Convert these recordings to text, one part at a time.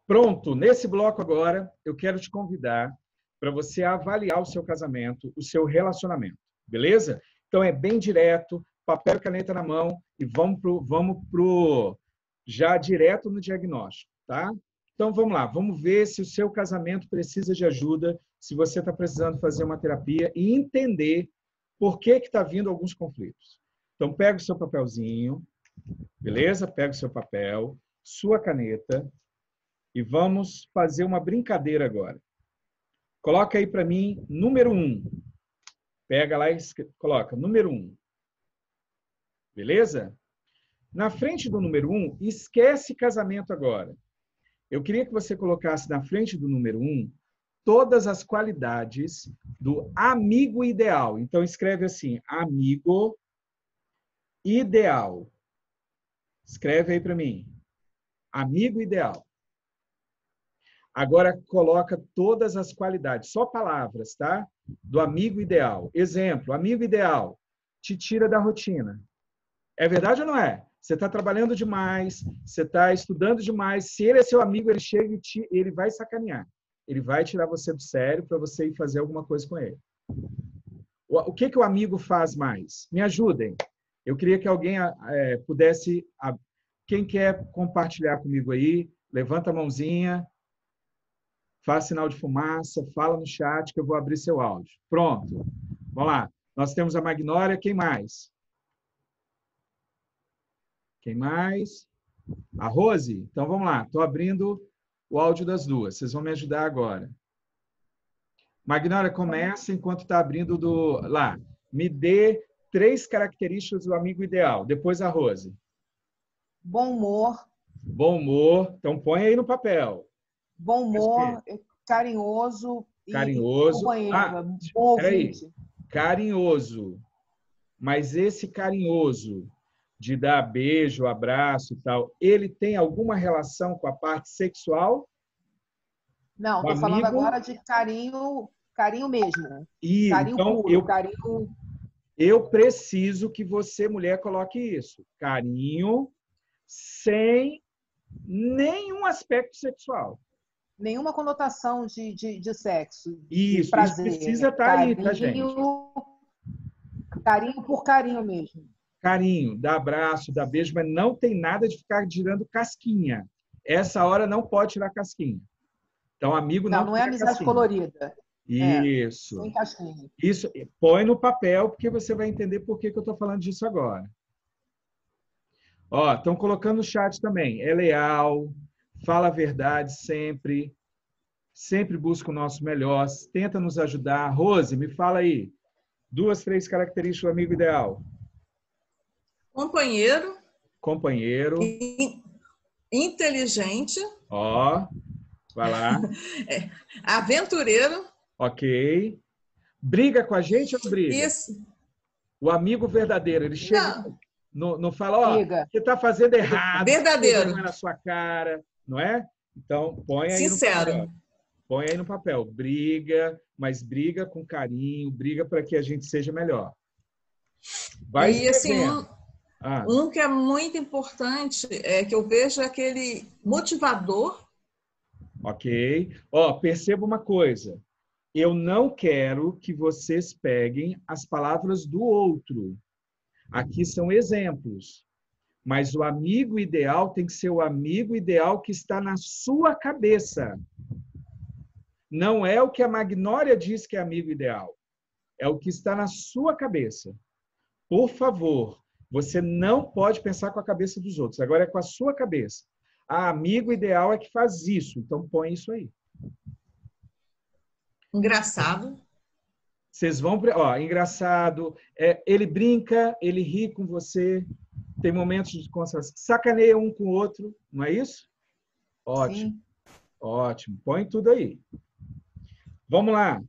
Pronto, nesse bloco agora, eu quero te convidar para você avaliar o seu casamento, o seu relacionamento, beleza? Então, é bem direto, papel e caneta na mão e vamos pro já direto no diagnóstico, tá? Então, vamos lá, vamos ver se o seu casamento precisa de ajuda, se você está precisando fazer uma terapia e entender por que está vindo alguns conflitos. Então, pega o seu papelzinho, beleza? Pega o seu papel, sua caneta e vamos fazer uma brincadeira agora. Coloca aí para mim número 1. Pega lá e coloca número 1. Beleza? Na frente do número 1, esquece casamento agora. Eu queria que você colocasse na frente do número 1 todas as qualidades do amigo ideal. Então, escreve assim, amigo ideal. Escreve aí para mim. Amigo ideal. Agora, coloca todas as qualidades, só palavras, tá? Do amigo ideal. Exemplo, amigo ideal, te tira da rotina. É verdade ou não é? Você está trabalhando demais, você está estudando demais. Se ele é seu amigo, ele chega e ele vai sacanear. Ele vai tirar você do sério para você ir fazer alguma coisa com ele. O que o amigo faz mais? Me ajudem. Eu queria que alguém pudesse... Quem quer compartilhar comigo aí, levanta a mãozinha, faz sinal de fumaça, fala no chat que eu vou abrir seu áudio. Pronto. Vamos lá. Nós temos a Magnólia. Quem mais? Quem mais? A Rose? Então, vamos lá. Estou abrindo o áudio das duas. Vocês vão me ajudar agora. Magnólia, começa enquanto está abrindo do... Lá. Me dê 3 características do amigo ideal. Depois a Rose. Bom humor. Bom humor. Então, põe aí no papel. Bom humor, carinhoso carinhoso. E companheiro. Bom ouvinte. Carinhoso. Mas esse carinhoso de dar beijo, abraço e tal, ele tem alguma relação com a parte sexual? Não, estou falando agora de carinho mesmo. E, carinho então, puro, carinho... Eu preciso que você, mulher, coloque isso. Carinho sem nenhum aspecto sexual. Nenhuma conotação de sexo, isso, de prazer. Isso precisa estar aí, tá, gente? Carinho por carinho mesmo. Carinho, dá abraço, dá beijo, mas não tem nada de ficar tirando casquinha. Essa hora não pode tirar casquinha. Então, amigo não é amizade casquinha. Colorida. Isso. Sem casquinha. Isso, põe no papel, porque você vai entender por que eu estou falando disso agora. Ó, estão colocando no chat também. É leal, fala a verdade sempre, sempre busca o nosso melhor, tenta nos ajudar. Rose, me fala aí. 2, 3 características do amigo ideal. Companheiro. Companheiro. Inteligente. Ó, vai lá. Aventureiro. Ok. Briga com a gente ou não briga? Isso. O amigo verdadeiro, ele chega... Não fala, ó, você está fazendo errado. Verdadeiro. Na sua cara, não é? Então, põe aí Sincero. no papel. Põe aí no papel. Briga, mas briga com carinho, briga para que a gente seja melhor. Vai e assim, um que é muito importante é que eu vejo aquele motivador. Ok. Ó, perceba uma coisa. Eu não quero que vocês peguem as palavras do outro. Aqui são exemplos. Mas o amigo ideal tem que ser o amigo ideal que está na sua cabeça. Não é o que a Magnólia diz que é amigo ideal. É o que está na sua cabeça. Por favor, você não pode pensar com a cabeça dos outros. Agora é com a sua cabeça. Amigo ideal é que faz isso. Então põe isso aí. Engraçado. Vocês vão... Ó, engraçado. Ele brinca, ele ri com você. Tem momentos de concentração. Sacaneia um com o outro. Não é isso? Ótimo. Sim. Ótimo. Põe tudo aí. Vamos lá.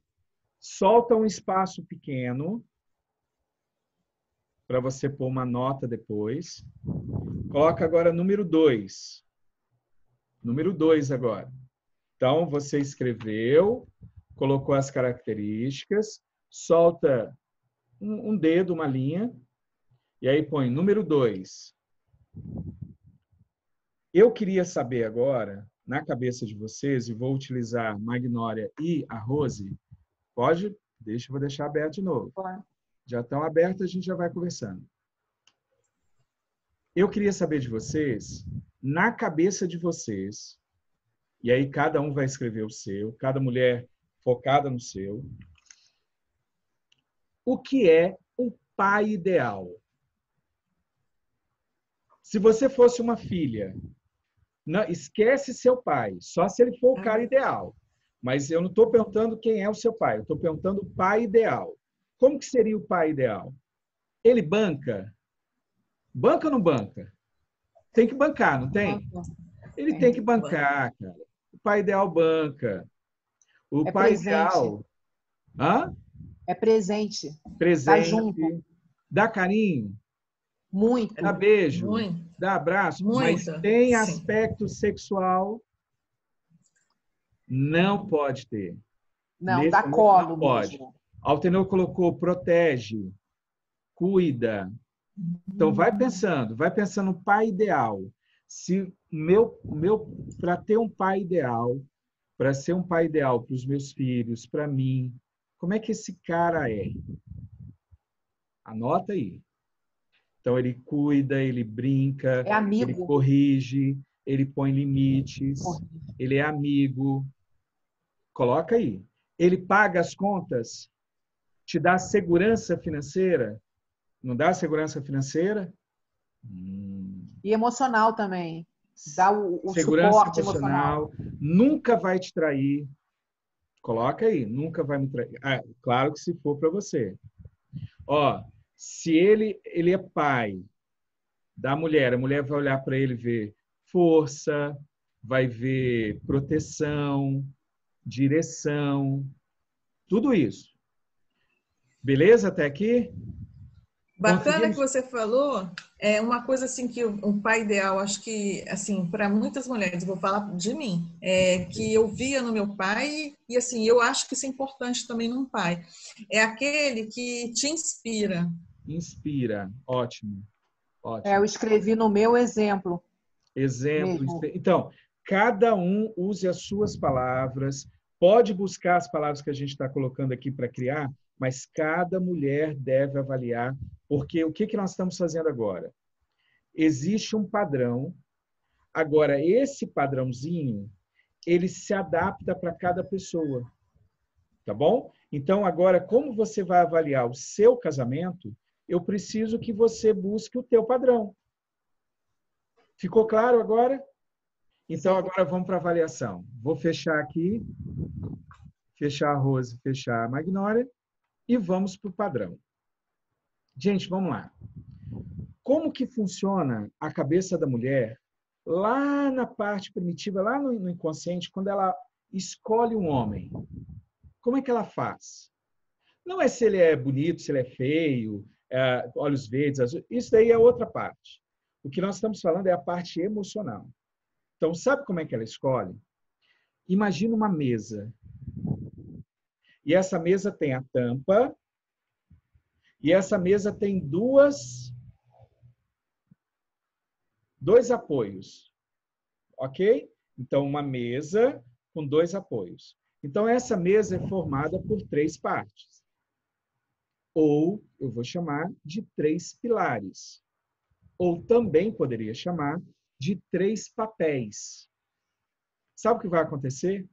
Solta um espaço pequeno para você pôr uma nota depois. Coloca agora número 2. Número 2 agora. Então, você escreveu, colocou as características, solta um dedo, uma linha, e aí põe número 2. Eu queria saber agora na cabeça de vocês, e vou utilizar Magnólia e a Rose, pode? Vou deixar aberto de novo. Pode. Já estão abertos, a gente já vai conversando. Eu queria saber de vocês, na cabeça de vocês, e aí cada um vai escrever o seu, cada mulher focada no seu, o que é um pai ideal? Se você fosse uma filha, não, esquece seu pai, só se ele for o cara ideal. Mas eu não estou perguntando quem é o seu pai, eu estou perguntando o pai ideal. Como que seria o pai ideal? Ele banca? Banca ou não banca? Tem que bancar, não tem? Ele tem que bancar, cara. O pai ideal banca. O pai presente. ideal... Hã? É presente. Presente. Tá junto. Dá carinho. Muito. Dá beijo. Muito. Dá abraço. Muito. Mas tem Sim. aspecto sexual... Não pode ter. Não, dá colo não pode. mesmo. Altenor colocou protege, cuida. Então vai pensando no pai ideal. Se para ter um pai ideal, para ser um pai ideal para os meus filhos, para mim, como é que esse cara é? Anota aí. Então ele cuida, ele brinca, é amigo. Ele corrige, ele põe limites, ele é amigo. Coloca aí. Ele paga as contas, te dá segurança financeira. Não dá segurança financeira? E emocional também. Dá o segurança suporte emocional. Nunca vai te trair. Coloca aí. Nunca vai me trair. Claro que se for para você. Ó, se ele é pai da mulher, a mulher vai olhar para ele e ver força, vai ver proteção, direção, tudo isso. Beleza até aqui? Bacana que você falou, é uma coisa assim que um pai ideal, acho que assim, para muitas mulheres, vou falar de mim, que eu via no meu pai e assim, eu acho que isso é importante também num pai. É aquele que te inspira. Inspira, ótimo. Ótimo. Eu escrevi no meu exemplo. Exemplo. Então, cada um use as suas palavras, pode buscar as palavras que a gente está colocando aqui para criar, mas cada mulher deve avaliar, porque o que nós estamos fazendo agora? Existe um padrão, agora esse padrãozinho, ele se adapta para cada pessoa, tá bom? Então, agora, como você vai avaliar o seu casamento, eu preciso que você busque o teu padrão. Ficou claro agora? Então, agora vamos para a avaliação. Vou fechar aqui, fechar a Rose, fechar a Magnólia e vamos para o padrão. Gente, vamos lá. Como que funciona a cabeça da mulher lá na parte primitiva, lá no inconsciente, quando ela escolhe um homem? Como é que ela faz? Não é se ele é bonito, se ele é feio, olhos verdes, azul. Isso daí é outra parte. O que nós estamos falando é a parte emocional. Então, sabe como é que ela escolhe? Imagina uma mesa. E essa mesa tem a tampa. E essa mesa tem dois apoios. Ok? Então, uma mesa com 2 apoios. Então, essa mesa é formada por 3 partes. Ou eu vou chamar de 3 pilares. Ou também poderia chamar de 3 papéis. Sabe o que vai acontecer?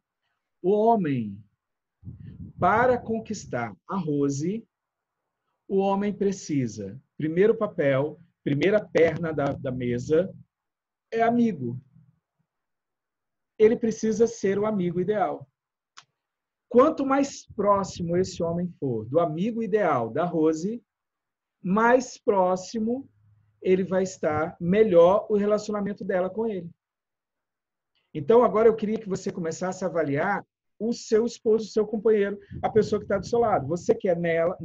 O homem, para conquistar a Rose, o homem precisa, primeiro papel, primeira perna da mesa, é amigo. Ele precisa ser o amigo ideal. Quanto mais próximo esse homem for do amigo ideal da Rose, mais próximo ele vai estar, melhor o relacionamento dela com ele. Então, agora eu queria que você começasse a avaliar o seu esposo, o seu companheiro, a pessoa que está do seu lado. Você quer nela,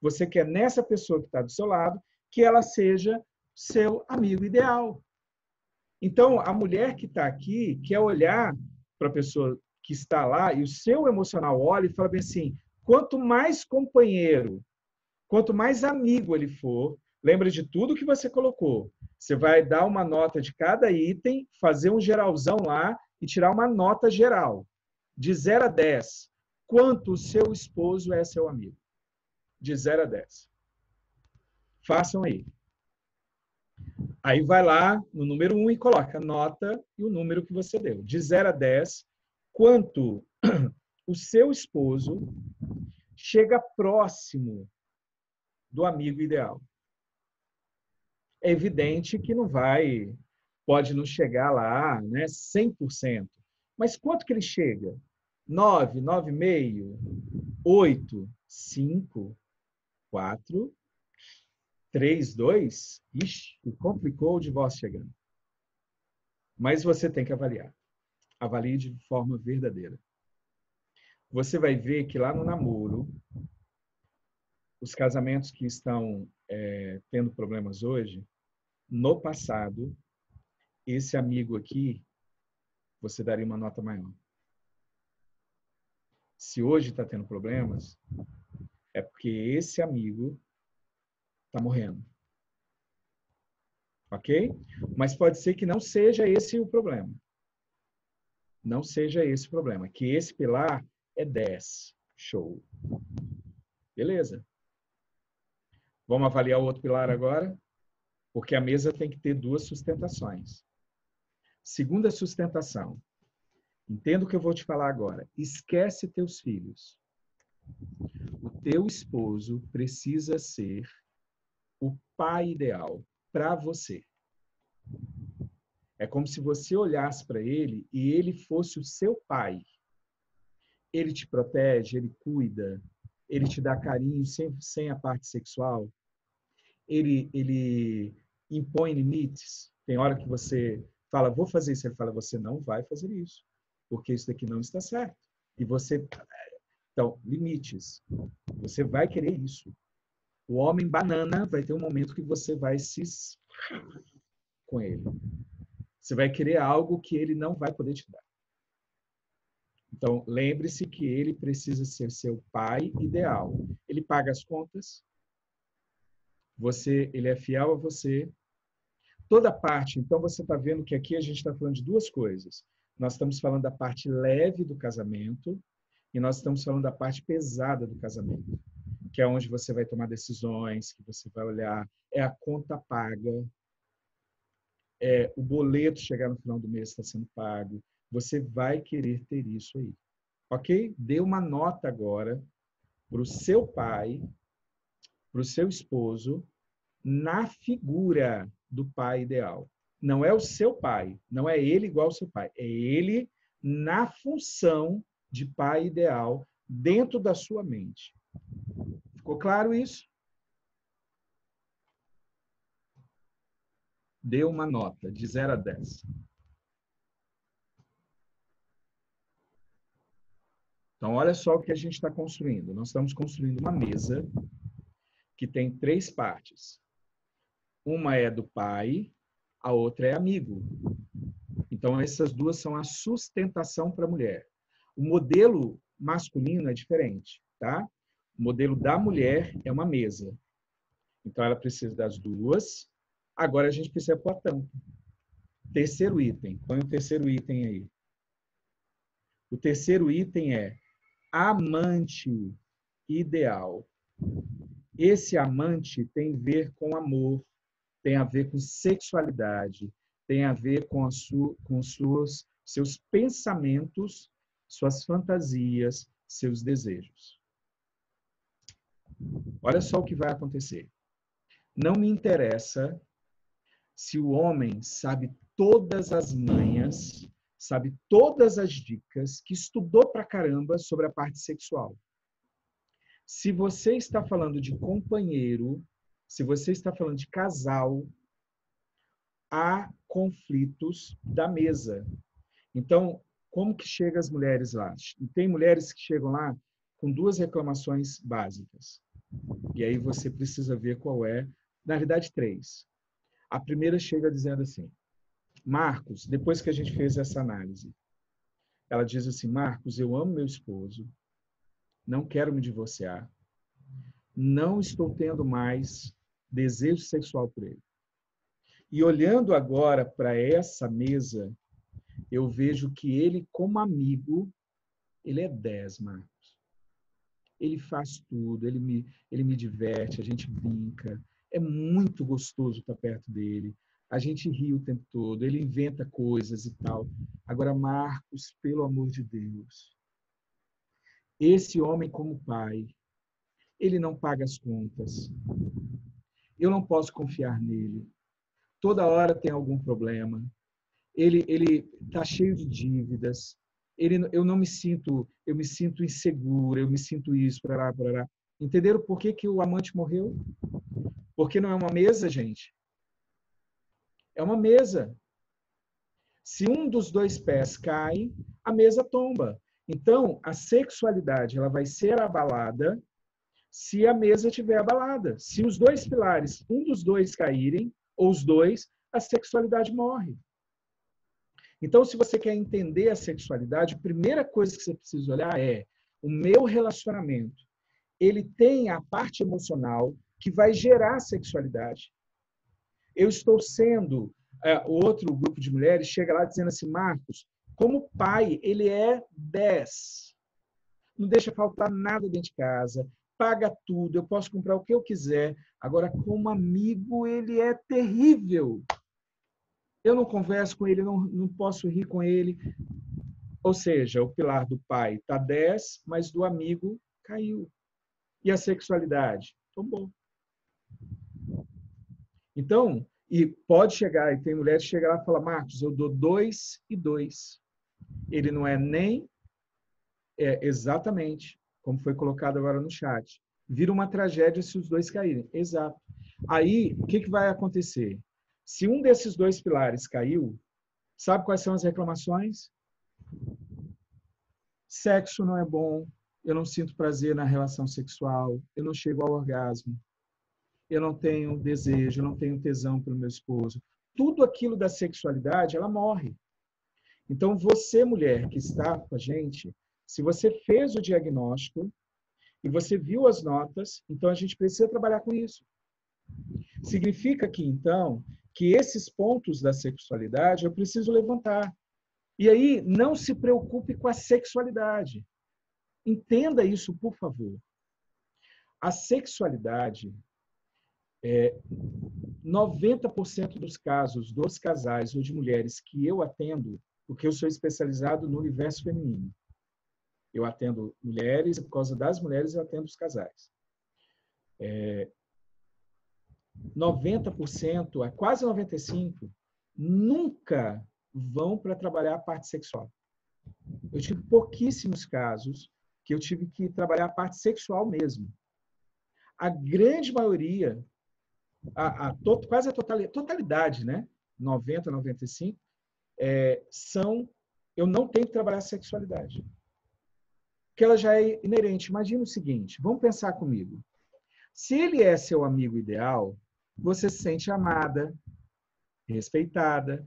você quer nessa pessoa que está do seu lado, que ela seja seu amigo ideal. Então, a mulher que está aqui quer olhar para a pessoa que está lá e o seu emocional olha e fala bem assim, quanto mais companheiro, quanto mais amigo ele for, Lembra de tudo que você colocou. Você vai dar uma nota de cada item, fazer um geralzão lá e tirar uma nota geral. De 0 a 10. Quanto o seu esposo é seu amigo? De 0 a 10. Façam aí. Aí vai lá no número 1 e coloca a nota e o número que você deu. De 0 a 10, quanto o seu esposo chega próximo do amigo ideal. É evidente que não vai, pode não chegar lá, né, 100%. Mas quanto que ele chega? 9, 9,5, 8, 5, 4, 3, 2. Ixi, complicou o divórcio chegando. Mas você tem que avaliar. Avalie de forma verdadeira. Você vai ver que lá no namoro, os casamentos que estão tendo problemas hoje, no passado, esse amigo aqui, você daria uma nota maior. Se hoje está tendo problemas, é porque esse amigo está morrendo. Ok? Mas pode ser que não seja esse o problema. Não seja esse o problema. Que esse pilar é 10. Show. Beleza. Vamos avaliar o outro pilar agora? Porque a mesa tem que ter 2 sustentações. Segunda sustentação. Entenda o que eu vou te falar agora. Esquece teus filhos. O teu esposo precisa ser o pai ideal para você. É como se você olhasse para ele e ele fosse o seu pai. Ele te protege, ele cuida, ele te dá carinho sem a parte sexual. Ele impõe limites. Tem hora que você fala, vou fazer isso. Ele fala, você não vai fazer isso, porque isso daqui não está certo. E você... Então, limites. Você vai querer isso. O homem banana vai ter um momento que você vai se... com ele. Você vai querer algo que ele não vai poder te dar. Então, lembre-se que ele precisa ser seu pai ideal. Ele paga as contas, ele é fiel a você. Toda parte, então você está vendo que aqui a gente está falando de 2 coisas. Nós estamos falando da parte leve do casamento e nós estamos falando da parte pesada do casamento, que é onde você vai tomar decisões, que você vai olhar, é a conta paga, o boleto chegar no final do mês está sendo pago. Você vai querer ter isso aí. Ok? Dê uma nota agora para o seu pai, para o seu esposo, na figura do pai ideal. Não é o seu pai, não é ele igual ao seu pai, é ele na função de pai ideal dentro da sua mente. Ficou claro isso? Dê uma nota de 0 a 10. Então, olha só o que a gente está construindo. Nós estamos construindo uma mesa que tem 3 partes. Uma é do pai, a outra é amigo. Então, essas 2 são a sustentação para a mulher. O modelo masculino é diferente, tá? O modelo da mulher é uma mesa. Então, ela precisa das 2. Agora, a gente precisa pôr a tampa. Terceiro item. Põe o terceiro item aí. O terceiro item é amante ideal. Esse amante tem a ver com amor, tem a ver com sexualidade, tem a ver com seus pensamentos, suas fantasias, seus desejos. Olha só o que vai acontecer. Não me interessa se o homem sabe todas as manhas, sabe todas as dicas, que estudou pra caramba sobre a parte sexual. Se você está falando de companheiro, se você está falando de casal, há conflitos da mesa. Então, como que chegam as mulheres lá? Tem mulheres que chegam lá com 2 reclamações básicas. E aí você precisa ver qual é. Na verdade, 3. A primeira chega dizendo assim, Marcos, depois que a gente fez essa análise, ela diz assim, Marcos, eu amo meu esposo, não quero me divorciar, não estou tendo mais desejo sexual por ele. E olhando agora para essa mesa, eu vejo que ele, como amigo, ele é 10, Marcos. Ele faz tudo, ele me diverte, a gente brinca. É muito gostoso estar perto dele. A gente ri o tempo todo, ele inventa coisas e tal. Agora, Marcos, pelo amor de Deus, esse homem como pai, ele não paga as contas. Eu não posso confiar nele. Toda hora tem algum problema. Ele está cheio de dívidas. Eu não me sinto, eu me sinto insegura, eu me sinto isso, parará, parará. Entenderam por que que o amante morreu? Porque não é uma mesa, gente. É uma mesa. Se um dos dois pés cai, a mesa tomba. Então, a sexualidade ela vai ser abalada se a mesa estiver abalada. Se os dois pilares, um dos dois caírem, ou os dois, a sexualidade morre. Então, se você quer entender a sexualidade, a primeira coisa que você precisa olhar é o meu relacionamento. Ele tem a parte emocional que vai gerar a sexualidade. Eu estou sendo... o outro grupo de mulheres chega lá dizendo assim, Marcos, como pai, ele é 10. Não deixa faltar nada dentro de casa, paga tudo, eu posso comprar o que eu quiser. Agora, como amigo, ele é terrível. Eu não converso com ele, não posso rir com ele. Ou seja, o pilar do pai está 10, mas do amigo caiu. E a sexualidade? Tombou. Então, e pode chegar, e tem mulheres que chegam lá e falam, Marcos, eu dou 2 e 2. Ele não é nem exatamente como foi colocado agora no chat. Vira uma tragédia se os dois caírem. Exato. Aí, o que vai acontecer? Se um desses dois pilares caiu, sabe quais são as reclamações? Sexo não é bom, eu não sinto prazer na relação sexual, eu não chego ao orgasmo, eu não tenho desejo, eu não tenho tesão pelo meu esposo. Tudo aquilo da sexualidade, ela morre. Então, você, mulher que está com a gente, se você fez o diagnóstico e você viu as notas, então a gente precisa trabalhar com isso. Significa que, então, que esses pontos da sexualidade eu preciso levantar. E aí, não se preocupe com a sexualidade. Entenda isso, por favor. A sexualidade, 90% dos casos dos casais ou de mulheres que eu atendo, porque eu sou especializado no universo feminino. Eu atendo mulheres, e por causa das mulheres eu atendo os casais. 90%, quase 95%, nunca vão para trabalhar a parte sexual. Eu tive pouquíssimos casos que eu tive que trabalhar a parte sexual mesmo. A grande maioria, quase a totalidade, né? 90, 95, eu não tenho que trabalhar a sexualidade. Porque ela já é inerente. Imagina o seguinte, vamos pensar comigo. Se ele é seu amigo ideal, você se sente amada, respeitada,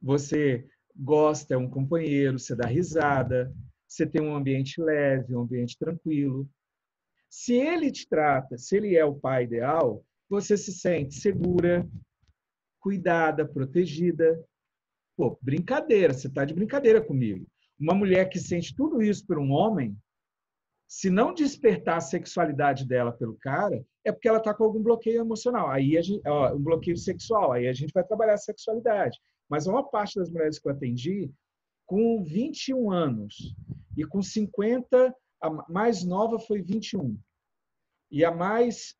você gosta, é um companheiro, você dá risada, você tem um ambiente leve, um ambiente tranquilo. Se ele te trata, se ele é o pai ideal, você se sente segura, cuidada, protegida. Pô, brincadeira, você está de brincadeira comigo. Uma mulher que sente tudo isso por um homem, se não despertar a sexualidade dela pelo cara, é porque ela está com algum bloqueio emocional. Aí um bloqueio sexual, aí a gente vai trabalhar a sexualidade. Mas uma parte das mulheres que eu atendi, com 21 anos, e com 50, a mais nova foi 21. E a mais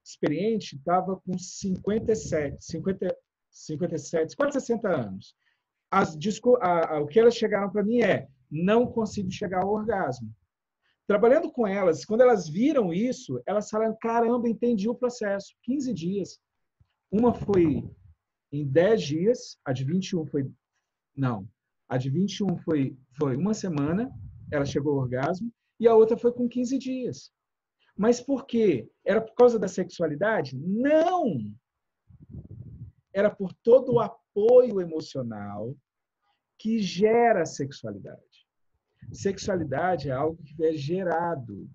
experiente estava com 57, quase 60 anos. O que elas chegaram para mim não consigo chegar ao orgasmo. Trabalhando com elas, quando elas viram isso, elas falaram, caramba, entendi o processo. 15 dias. Uma foi em 10 dias, a de 21 foi... Não, a de 21 foi uma semana, ela chegou ao orgasmo, e a outra foi com 15 dias. Mas por quê? Era por causa da sexualidade? Não! Era por todo o apoio emocional que gera a sexualidade. Sexualidade é algo que é gerado.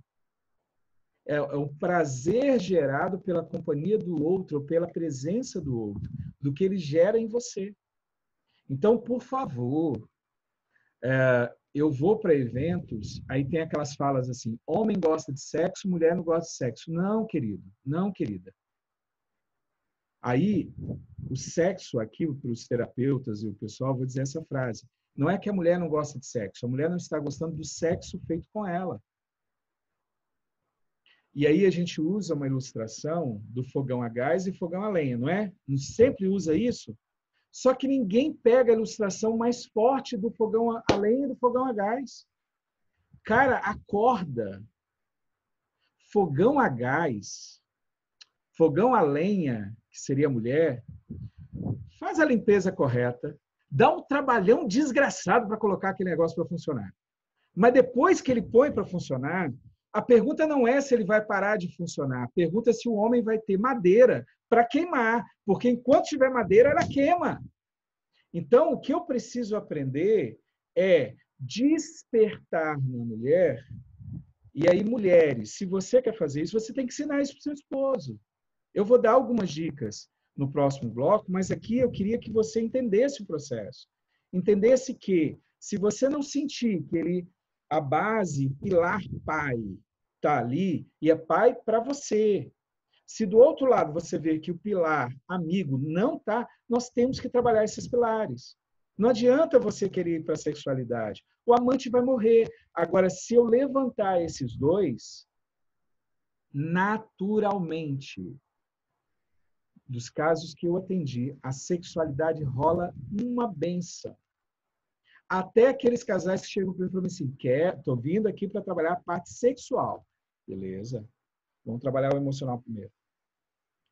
é o prazer gerado pela companhia do outro, ou pela presença do outro, do que ele gera em você. Então, por favor, eu vou para eventos, aí tem aquelas falas assim, homem gosta de sexo, mulher não gosta de sexo. Não, querido, não, querida. Aí, o sexo aqui, para os terapeutas e o pessoal, vou dizer essa frase. Não é que a mulher não gosta de sexo, a mulher não está gostando do sexo feito com ela. E aí a gente usa uma ilustração do fogão a gás e fogão a lenha, não é? Não sempre usa isso? Só que ninguém pega a ilustração mais forte do fogão a lenha e do fogão a gás. Cara, acorda. Fogão a gás, fogão a lenha, que seria a mulher, faz a limpeza correta, dá um trabalhão desgraçado para colocar aquele negócio para funcionar. Mas depois que ele põe para funcionar, a pergunta não é se ele vai parar de funcionar, a pergunta é se o homem vai ter madeira para queimar, porque enquanto tiver madeira, ela queima. Então, o que eu preciso aprender é despertar na mulher. E aí, mulheres, se você quer fazer isso, você tem que ensinar isso para o seu esposo. Eu vou dar algumas dicas no próximo bloco, mas aqui eu queria que você entendesse o processo. Entendesse que, se você não sentir que ele, a base, pilar pai, está ali, e é pai para você. Se do outro lado você vê que o pilar amigo não está, nós temos que trabalhar esses pilares. Não adianta você querer ir para a sexualidade. O amante vai morrer. Agora, se eu levantar esses dois, naturalmente, dos casos que eu atendi, a sexualidade rola uma benção. Até aqueles casais que chegam para mim e falam assim, estou vindo aqui para trabalhar a parte sexual. Beleza. Vamos trabalhar o emocional primeiro.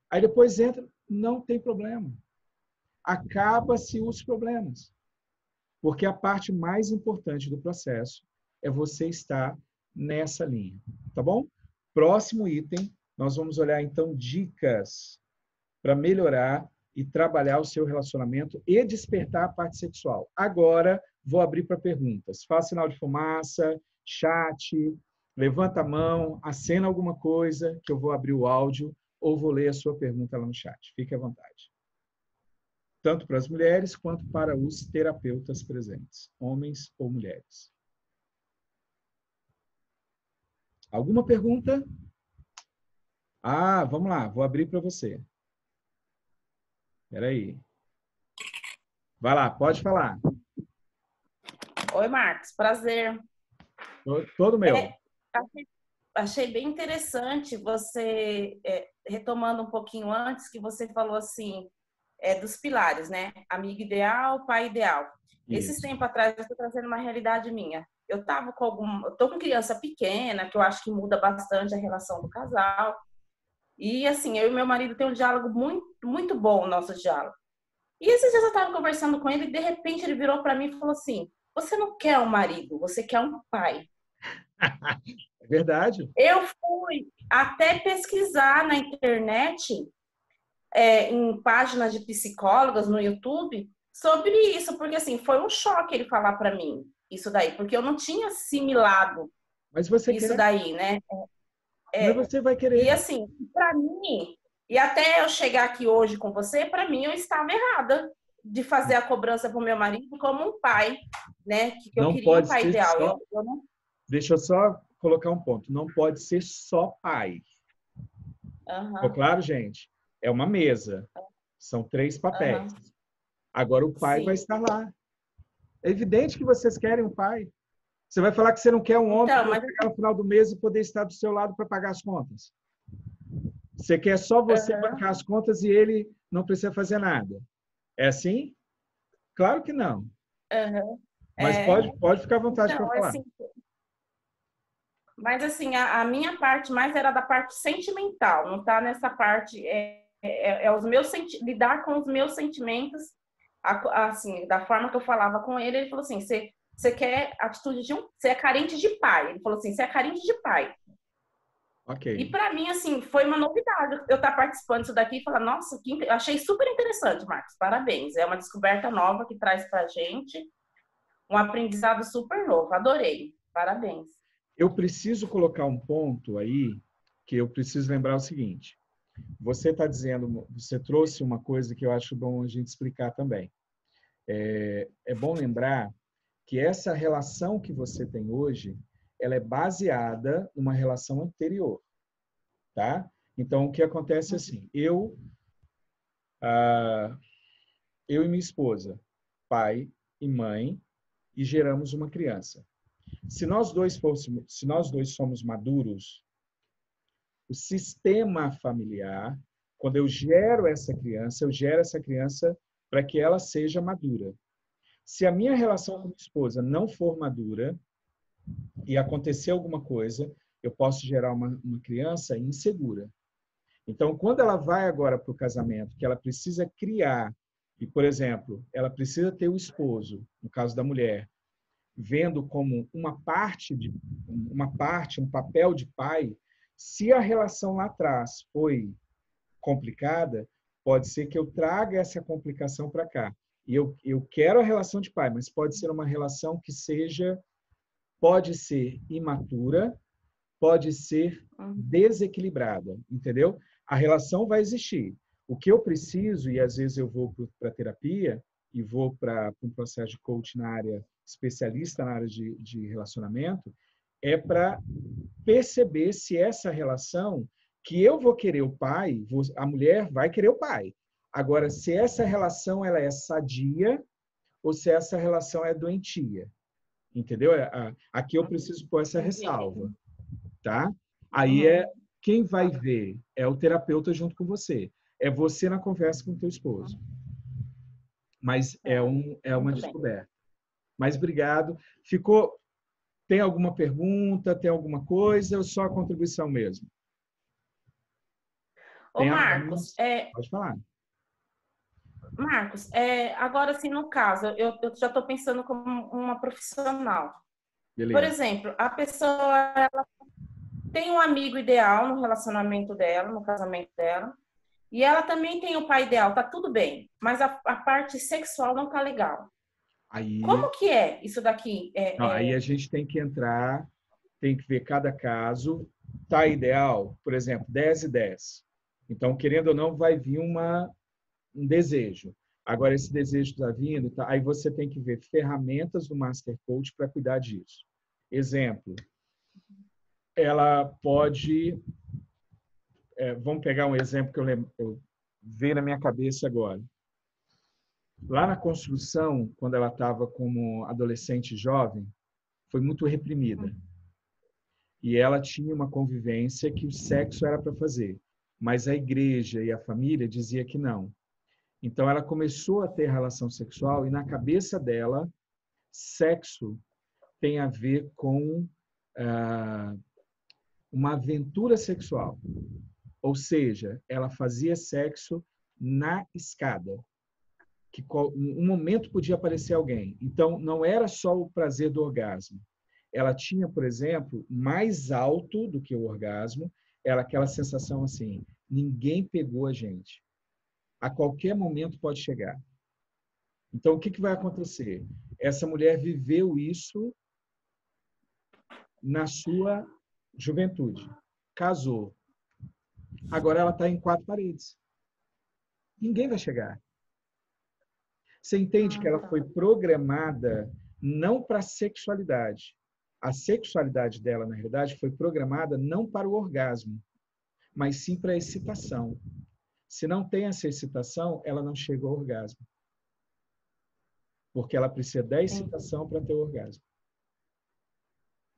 Aí depois entra, não tem problema. Acaba-se os problemas. Porque a parte mais importante do processo é você estar nessa linha. Tá bom? Próximo item, nós vamos olhar então dicas para melhorar e trabalhar o seu relacionamento e despertar a parte sexual. Agora, vou abrir para perguntas. Faça sinal de fumaça, chat, levanta a mão, acena alguma coisa, que eu vou abrir o áudio ou vou ler a sua pergunta lá no chat. Fique à vontade. Tanto para as mulheres quanto para os terapeutas presentes, homens ou mulheres. Alguma pergunta? Ah, vamos lá, vou abrir para você. Espera aí. Vai lá, pode falar. Oi, Marcos, prazer. Todo meu. Achei bem interessante você, retomando um pouquinho antes, que você falou assim, dos pilares, né? Amigo ideal, pai ideal. Isso. Esses tempos atrás, eu estou trazendo uma realidade minha. Eu tô com criança pequena, que eu acho que muda bastante a relação do casal. E assim, eu e meu marido tem um diálogo muito, muito bom, o nosso diálogo. E esses dias eu estava conversando com ele e de repente ele virou para mim e falou assim: você não quer um marido, você quer um pai. É verdade. Eu fui até pesquisar na internet, em páginas de psicólogas no YouTube, sobre isso, porque assim, foi um choque ele falar para mim isso daí, porque eu não tinha assimilado Mas você isso quer. daí, né? Mas você vai querer. E assim, para mim, e até eu chegar aqui hoje com você, para mim eu estava errada de fazer a cobrança para o meu marido como um pai, né? Que eu Não queria pode um pai ser ideal. só. Eu não... Deixa eu só colocar um ponto. Não pode ser só pai. Ficou claro, gente? É uma mesa. São 3 papéis. Agora o pai vai estar lá. É evidente que vocês querem um pai. Você vai falar que você não quer um homem para chegar no final do mês e poder estar do seu lado para pagar as contas. Você quer só você bancar as contas e ele não precisa fazer nada. É assim? Claro que não. Mas pode ficar à vontade para falar. Assim, mas assim, a minha parte mais era da parte sentimental, não está nessa parte, os meus lidar com os meus sentimentos, assim, da forma que eu falava com ele. Ele falou assim: você quer atitude de você é carente de pai. Ele falou assim: você é carente de pai. Ok. E para mim, assim, foi uma novidade eu estar participando disso daqui e falar: nossa, eu achei super interessante, Marcos, parabéns. É uma descoberta nova que traz pra gente um aprendizado super novo. Adorei. Parabéns. Eu preciso colocar um ponto aí que eu preciso lembrar o seguinte. Você está dizendo, você trouxe uma coisa que eu acho bom a gente explicar também. É bom lembrar que essa relação que você tem hoje, ela é baseada numa relação anterior, tá? Então, o que acontece é assim, eu e minha esposa, pai e mãe, e geramos uma criança. Se nós dois somos maduros, o sistema familiar, quando eu gero essa criança para que ela seja madura. Se a minha relação com a minha esposa não for madura e acontecer alguma coisa, eu posso gerar uma criança insegura. Então, quando ela vai agora para o casamento, que ela precisa criar, e, por exemplo, ela precisa ter o esposo, no caso da mulher, vendo como um papel de pai, se a relação lá atrás foi complicada, pode ser que eu traga essa complicação para cá. E eu quero a relação de pai, mas pode ser uma relação que pode ser imatura, pode ser desequilibrada, entendeu? A relação vai existir. O que eu preciso, e às vezes eu vou para terapia e vou para um processo de coach na área, especialista na área de relacionamento, é para perceber se essa relação que eu vou querer o pai, a mulher vai querer o pai. Agora, se essa relação ela é sadia ou se essa relação é doentia. Entendeu? Aqui eu preciso pôr essa ressalva. Tá? Aí quem vai ver é o terapeuta junto com você. É você na conversa com o teu esposo. Mas é uma descoberta. Mas obrigado. Tem alguma pergunta? Tem alguma coisa? Ou só a contribuição mesmo? Ô, Marcos, pode falar. Marcos, agora, assim, no caso, eu já estou pensando como uma profissional. Beleza. Por exemplo, a pessoa ela tem um amigo ideal no relacionamento dela, no casamento dela, e ela também tem o pai ideal, tá tudo bem, mas a parte sexual não tá legal. Como que é isso daqui? Aí a gente tem que entrar, tem que ver cada caso. Tá ideal, por exemplo, 10 e 10. Então, querendo ou não, vai vir um desejo. Agora, esse desejo está vindo, aí você tem que ver ferramentas do Master Coach para cuidar disso. Exemplo, ela pode... vamos pegar um exemplo que eu veio na minha cabeça agora. Lá na construção, quando ela estava como adolescente jovem, foi muito reprimida. E ela tinha uma convivência que o sexo era para fazer, mas a igreja e a família dizia que não. Então, ela começou a ter relação sexual e, na cabeça dela, sexo tem a ver com uma aventura sexual. Ou seja, ela fazia sexo na escada. Que um momento podia aparecer alguém. Então, não era só o prazer do orgasmo. Ela tinha, por exemplo, mais alto do que o orgasmo, era aquela sensação assim, ninguém pegou a gente. A qualquer momento pode chegar. Então, o que vai acontecer? Essa mulher viveu isso na sua juventude. Casou. Agora ela está em 4 paredes. Ninguém vai chegar. Você entende que ela foi programada não para a sexualidade. A sexualidade dela, na realidade, foi programada não para o orgasmo, mas sim para a excitação. Se não tem essa excitação, ela não chega ao orgasmo. Porque ela precisa da excitação para ter o orgasmo.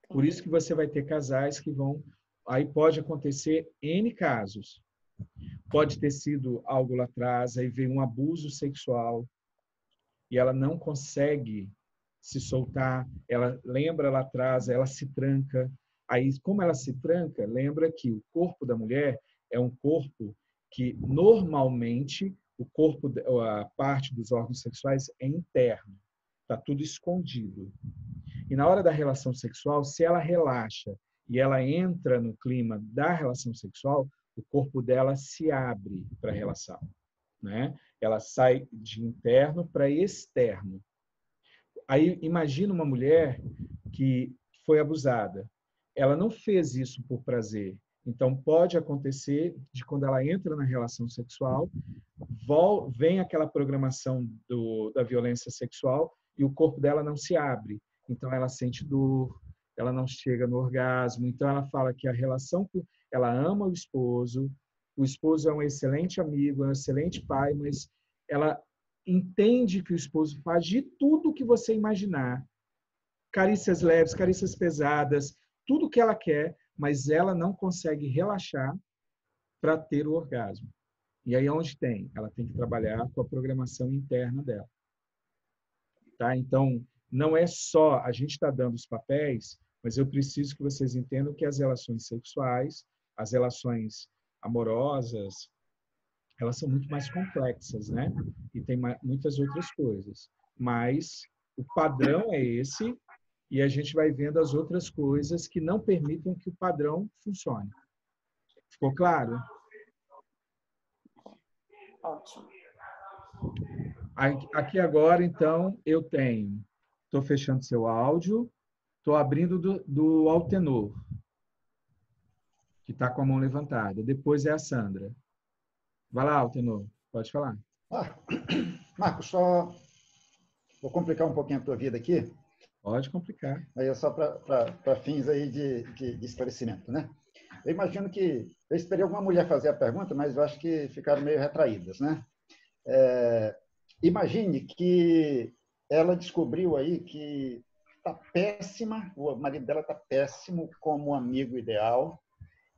Por isso que você vai ter casais que vão... Aí pode acontecer N casos. Pode ter sido algo lá atrás, aí veio um abuso sexual e ela não consegue se soltar. Ela lembra lá atrás, ela se tranca. Aí, como ela se tranca, lembra que o corpo da mulher é um corpo que normalmente a parte dos órgãos sexuais é interno, está tudo escondido. E na hora da relação sexual, se ela relaxa e ela entra no clima da relação sexual, o corpo dela se abre para a relação, né? Ela sai de interno para externo. Aí imagina uma mulher que foi abusada. Ela não fez isso por prazer. Então, pode acontecer de quando ela entra na relação sexual, vem aquela programação da violência sexual e o corpo dela não se abre. Então, ela sente dor, ela não chega no orgasmo. Então, ela fala que a relação, ela ama o esposo é um excelente amigo, é um excelente pai, mas ela entende que o esposo faz de tudo que você imaginar. Carícias leves, carícias pesadas, tudo que ela quer, mas ela não consegue relaxar para ter o orgasmo. E aí onde tem? Ela tem que trabalhar com a programação interna dela. Tá? Então, não é só a gente está dando os papéis, mas eu preciso que vocês entendam que as relações sexuais, as relações amorosas, elas são muito mais complexas, né? E tem muitas outras coisas. Mas o padrão é esse, e a gente vai vendo as outras coisas que não permitam que o padrão funcione. Ficou claro? Ótimo. Aqui agora, então, eu tenho... Estou fechando seu áudio, estou abrindo do Altenor, que está com a mão levantada. Depois é a Sandra. Vai lá, Altenor, pode falar. Marcos, só vou complicar um pouquinho a tua vida aqui. Pode complicar. Aí é só para fins aí de esclarecimento, né? Eu imagino que... Eu esperei alguma mulher fazer a pergunta, mas eu acho que ficaram meio retraídas, né? Imagine que ela descobriu aí que está péssima, o marido dela está péssimo como amigo ideal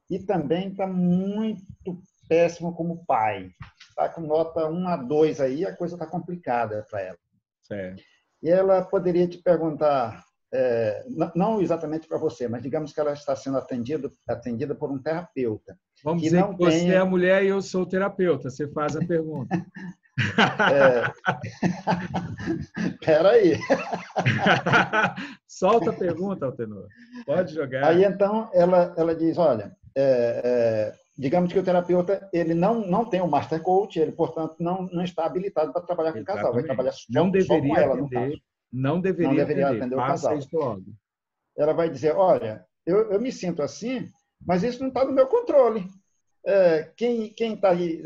e também está muito péssimo como pai. Está com nota 1 a 2 aí, a coisa está complicada para ela. Certo. E ela poderia te perguntar, não exatamente para você, mas digamos que ela está sendo atendida por um terapeuta. Vamos dizer que você é a mulher e eu sou o terapeuta. Você faz a pergunta. Espera aí. Solta a pergunta, Altenor. Pode jogar. Aí, então, ela diz, olha, digamos que o terapeuta ele não tem um master coach, ele, portanto, não está habilitado para trabalhar com o casal, vai trabalhar só com ela, no caso. Não deveria atender o casal. Isso logo. Ela vai dizer, olha, eu me sinto assim, mas isso não está no meu controle. Quem está aí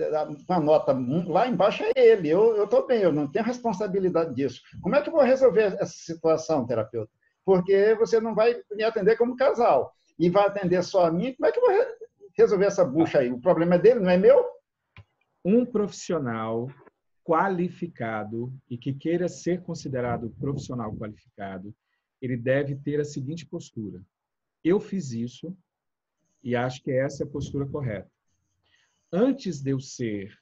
com a nota lá embaixo é ele. Eu estou bem, eu não tenho responsabilidade disso. Como é que eu vou resolver essa situação, terapeuta? Porque você não vai me atender como casal e vai atender só a mim. Como é que eu vou resolver essa bucha aí? O problema é dele, não é meu? Um profissional qualificado e que queira ser considerado profissional qualificado, ele deve ter a seguinte postura. Eu fiz isso e acho que essa é a postura correta. Antes de eu ser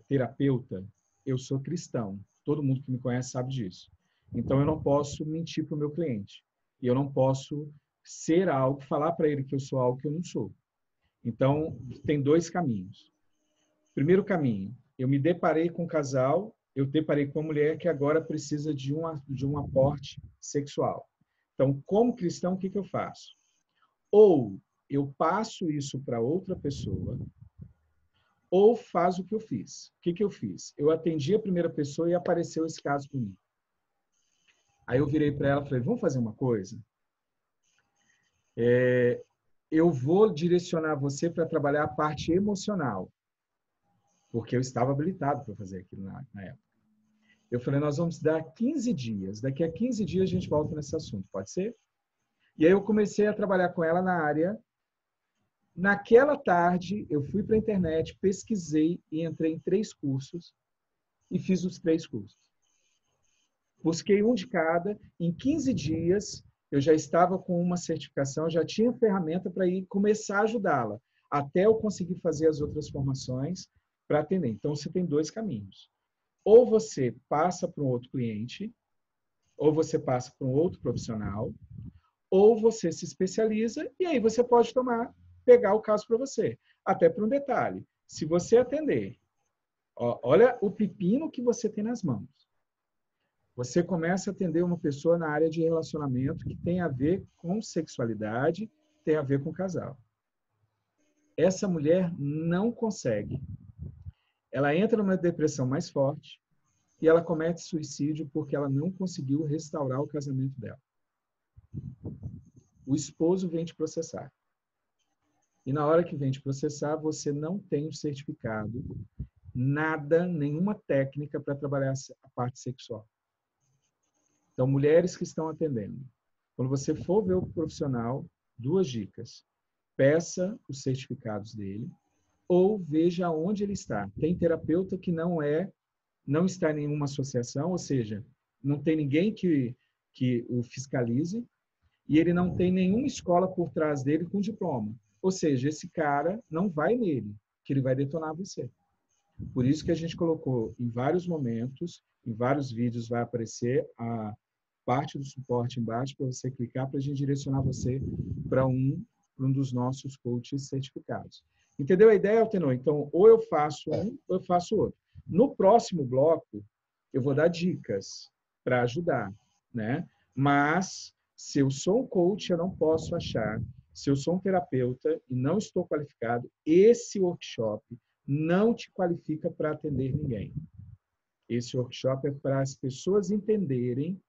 terapeuta, eu sou cristão. Todo mundo que me conhece sabe disso. Então, eu não posso mentir para o meu cliente. E eu não posso ser algo, falar para ele que eu sou algo que eu não sou. Então, tem dois caminhos. Primeiro caminho, eu me deparei com um casal, eu deparei com uma mulher que agora precisa de um aporte sexual. Então, como cristão, o que eu faço? Ou eu passo isso para outra pessoa, ou faz o que eu fiz. O que eu fiz? Eu atendi a primeira pessoa e apareceu esse caso para mim. Aí eu virei para ela e falei, vamos fazer uma coisa? Eu vou direcionar você para trabalhar a parte emocional, porque eu estava habilitado para fazer aquilo na época. Eu falei, nós vamos dar 15 dias. Daqui a 15 dias a gente volta nesse assunto, pode ser? E aí eu comecei a trabalhar com ela na área. Naquela tarde, eu fui para a internet, pesquisei e entrei em 3 cursos e fiz os 3 cursos. Busquei um de cada. Em 15 dias, eu já estava com uma certificação, já tinha ferramenta para ir começar a ajudá-la, até eu conseguir fazer as outras formações para atender. Então, você tem 2 caminhos. Ou você passa para um outro cliente, ou você passa para um outro profissional, ou você se especializa e aí você pode pegar o caso para você. Até por um detalhe, se você atender, olha o pepino que você tem nas mãos. Você começa a atender uma pessoa na área de relacionamento que tem a ver com sexualidade, tem a ver com casal. Essa mulher não consegue. Ela entra numa depressão mais forte e ela comete suicídio porque ela não conseguiu restaurar o casamento dela. O esposo vem te processar. E na hora que vem te processar, você não tem o certificado, nada, nenhuma técnica para trabalhar a parte sexual. Então, mulheres que estão atendendo, quando você for ver o profissional, 2 dicas. Peça os certificados dele ou veja onde ele está. Tem terapeuta que não está em nenhuma associação, ou seja, não tem ninguém que o fiscalize e ele não tem nenhuma escola por trás dele com diploma. Ou seja, esse cara não vai nele, que ele vai detonar você. Por isso que a gente colocou em vários momentos, em vários vídeos vai aparecer a parte do suporte embaixo para você clicar para a gente direcionar você para um dos nossos coaches certificados. Entendeu a ideia, Altenor? Então, ou eu faço um, ou eu faço outro. No próximo bloco, eu vou dar dicas para ajudar, né? Mas, se eu sou um coach, eu não posso achar. Se eu sou um terapeuta e não estou qualificado, esse workshop não te qualifica para atender ninguém. Esse workshop é para as pessoas entenderem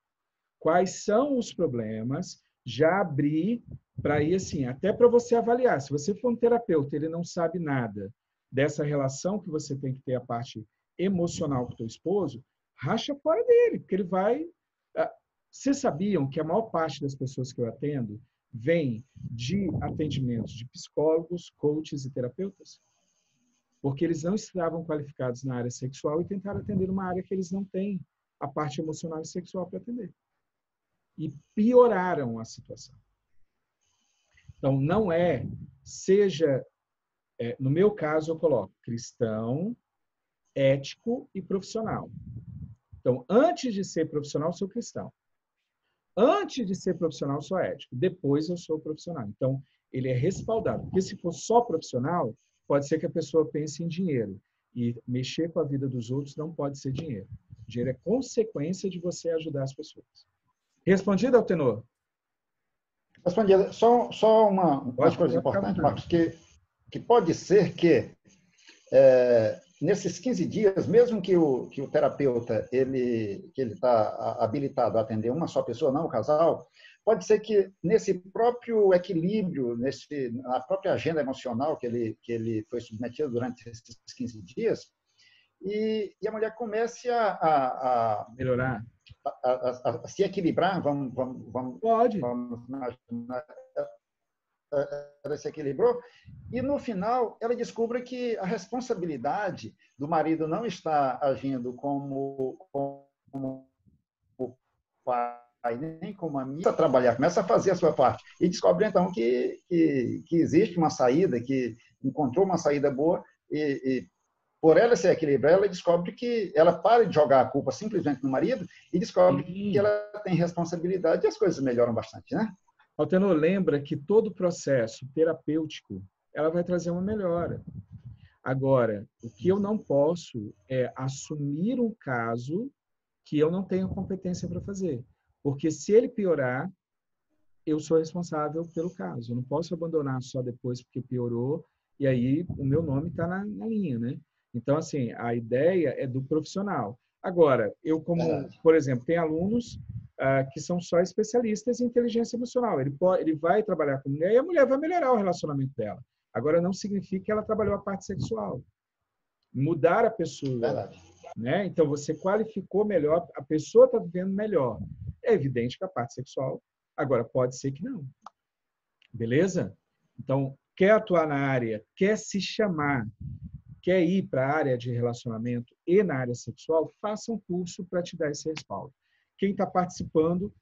quais são os problemas, já abrir para ir assim, até para você avaliar. Se você for um terapeuta, ele não sabe nada dessa relação que você tem que ter a parte emocional com o teu esposo, racha fora dele, porque ele vai... Vocês sabiam que a maior parte das pessoas que eu atendo vem de atendimentos de psicólogos, coaches e terapeutas? Porque eles não estavam qualificados na área sexual e tentaram atender uma área que eles não têm a parte emocional e sexual para atender. E pioraram a situação. Então, não no meu caso, eu coloco cristão, ético e profissional. Então, antes de ser profissional, eu sou cristão. Antes de ser profissional, eu sou ético. Depois, eu sou profissional. Então, ele é respaldado. Porque se for só profissional, pode ser que a pessoa pense em dinheiro. E mexer com a vida dos outros não pode ser dinheiro. Dinheiro é consequência de você ajudar as pessoas. Respondido, Altenor? Respondido. Só uma coisa importante, Marcos, que pode ser que nesses 15 dias, mesmo que o terapeuta ele está habilitado a atender uma só pessoa, não o casal, pode ser que nesse próprio equilíbrio, na própria agenda emocional que ele foi submetido durante esses 15 dias, e a mulher comece a melhorar, a se equilibrar, pode. Vamos imaginar, ela se equilibrou, e no final ela descobre que a responsabilidade do marido não está agindo como o pai, nem como amigo, começa a trabalhar, começa a fazer a sua parte, e descobre então que existe uma saída, que encontrou uma saída boa, e por ela se equilibrar, ela descobre que ela para de jogar a culpa simplesmente no marido e descobre que ela tem responsabilidade e as coisas melhoram bastante, né? Altenor, lembra que todo processo terapêutico, ela vai trazer uma melhora. Agora, o que eu não posso é assumir um caso que eu não tenho competência para fazer. Porque se ele piorar, eu sou responsável pelo caso. Eu não posso abandonar só depois porque piorou e aí o meu nome está na linha, né? Então, assim, a ideia é do profissional. Agora, por exemplo, tem alunos que são só especialistas em inteligência emocional. Ele vai trabalhar com mulher e a mulher vai melhorar o relacionamento dela. Agora, não significa que ela trabalhou a parte sexual. Mudar a pessoa, né? Então, você qualificou melhor, a pessoa está vivendo melhor. É evidente que a parte sexual, agora pode ser que não. Beleza? Então, quer atuar na área, quer se chamar, quer ir para a área de relacionamento e na área sexual, faça um curso para te dar esse respaldo. Quem está participando,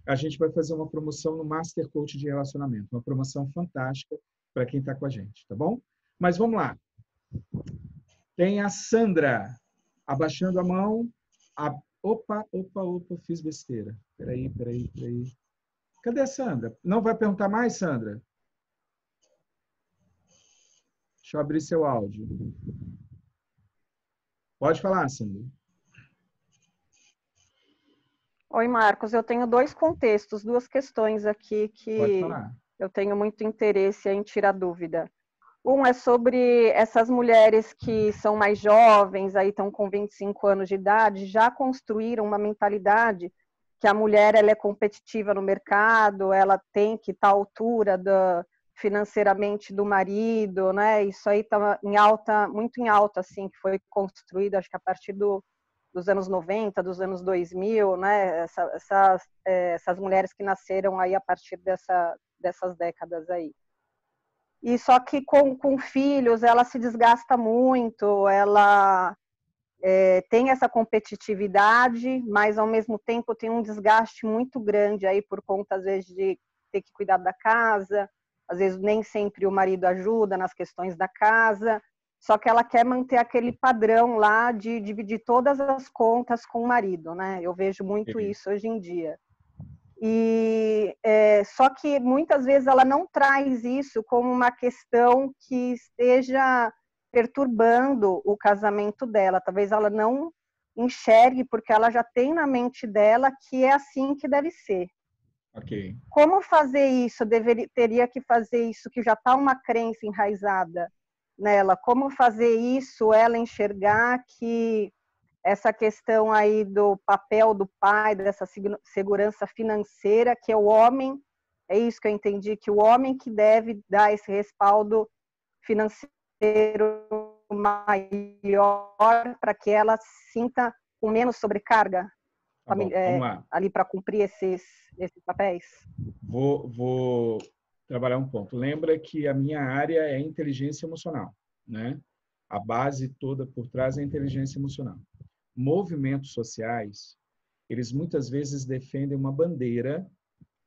a gente vai fazer uma promoção no Master Coach de Relacionamento. Uma promoção fantástica para quem está com a gente, tá bom? Mas vamos lá. Tem a Sandra, abaixando a mão. Opa, fiz besteira. Peraí. Cadê a Sandra? Não vai perguntar mais, Sandra? Deixa eu abrir seu áudio. Pode falar, Sandra. Oi, Marcos. Eu tenho 2 contextos, 2 questões aqui que eu tenho muito interesse em tirar dúvida. Um é sobre essas mulheres que são mais jovens, aí estão com 25 anos de idade, já construíram uma mentalidade que a mulher ela é competitiva no mercado, ela tem que estar à altura financeiramente do marido, né? Isso aí estava em alta, muito em alta, assim, que foi construído, acho que a partir dos anos 90, dos anos 2000, né? Essas mulheres que nasceram aí a partir dessas décadas aí. E só que com filhos ela se desgasta muito, ela tem essa competitividade, mas ao mesmo tempo tem um desgaste muito grande aí por conta, às vezes, de ter que cuidar da casa, às vezes nem sempre o marido ajuda nas questões da casa, só que ela quer manter aquele padrão lá de dividir todas as contas com o marido, né? Eu vejo muito isso hoje em dia. E só que muitas vezes ela não traz isso como uma questão que esteja perturbando o casamento dela. Talvez ela não enxergue, porque ela já tem na mente dela que é assim que deve ser. Okay. Como fazer isso? Teria que fazer isso que já está uma crença enraizada nela. Como fazer isso, ela enxergar que essa questão aí do papel do pai, dessa segurança financeira, que é o homem, é isso que eu entendi, que o homem que deve dar esse respaldo financeiro maior para que ela se sinta com menos sobrecarga. Tá bom, vamos lá. Ali para cumprir esses papéis? Vou trabalhar um ponto. Lembra que a minha área é inteligência emocional, né? A base toda por trás é a inteligência emocional. Movimentos sociais, eles muitas vezes defendem uma bandeira